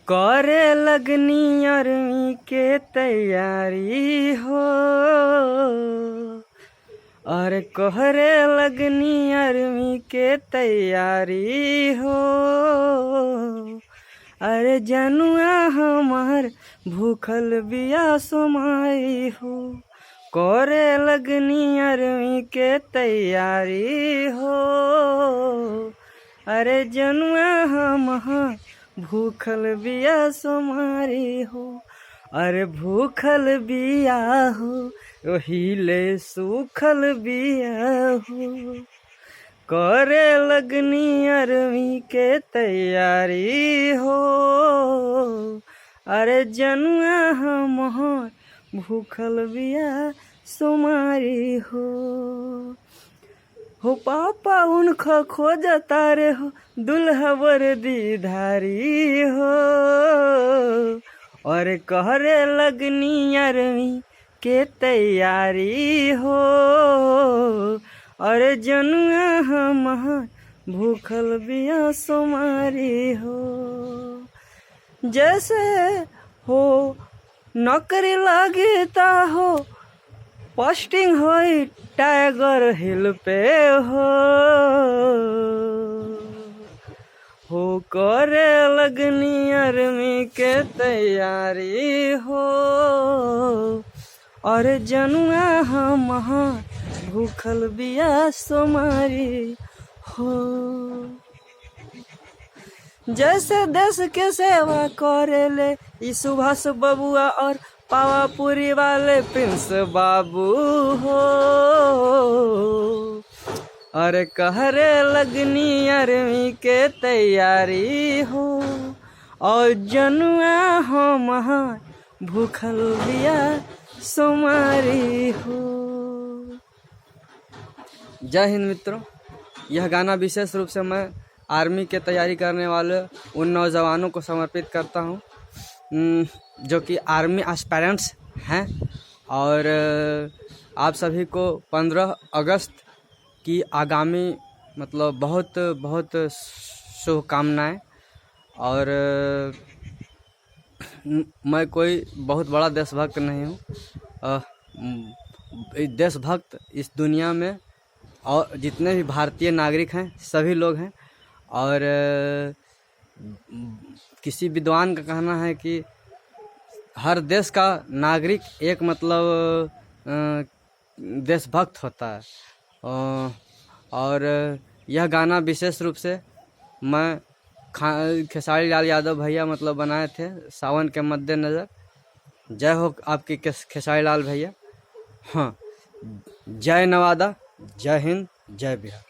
करे लगनी अरवी के तैयारी हो, और कोहरे लगनी अरवी के तैयारी हो। अरे जनुआ हमार भूखल बिया सोमाई हो, कोरे लगनी अरवी के तैयारी हो। अरे जनुआ हमार भूखल बिया सोमारी हो। अरे भूखल बिया हो ओहिले सूखल बिया हो, करे लगनी अरवी के तैयारी हो। अरे जनुआ हमार भूखल बिया सोमारी हो पापा उनका खोजता रे हो, दुल्हा वर्दी धारी हो। और कहरे लगनी अरवी के तैयारी हो। और जनुआ हमार भूखल बिया सोमारी हो। जैसे हो नौकरी लगता हो, पोस्टिंग हो टाइगर हिल पे हो करे लगनी अरवी के तैयारी हो। और जनुआ हमार भूखल बिया सोमारी हो। जैसे देश के सेवा करे ले ई सुभाष बबुआ और पावापुरी वाले प्रिंस बाबू हो। अरे कहरे लगनी अरवी के तैयारी हो, और जनुआ हमार भूखल बिया सोमारी हो। जय हिंद मित्रों, यह गाना विशेष रूप से मैं आर्मी के तैयारी करने वाले उन नौजवानों को समर्पित करता हूँ जो कि आर्मी एस्पायरेंट्स हैं। और आप सभी को 15 अगस्त की आगामी मतलब बहुत बहुत शुभकामनाएं। और मैं कोई बहुत बड़ा देशभक्त नहीं हूँ। देशभक्त इस दुनिया में और जितने भी भारतीय नागरिक हैं सभी लोग हैं। और किसी विद्वान का कहना है कि हर देश का नागरिक एक मतलब देशभक्त होता है। और यह गाना विशेष रूप से मैं खेसारी लाल यादव भैया मतलब बनाए थे सावन के मद्देनज़र। जय हो आपकी खेसारी लाल भैया। हाँ, जय नवादा, जय हिंद, जय बिहार।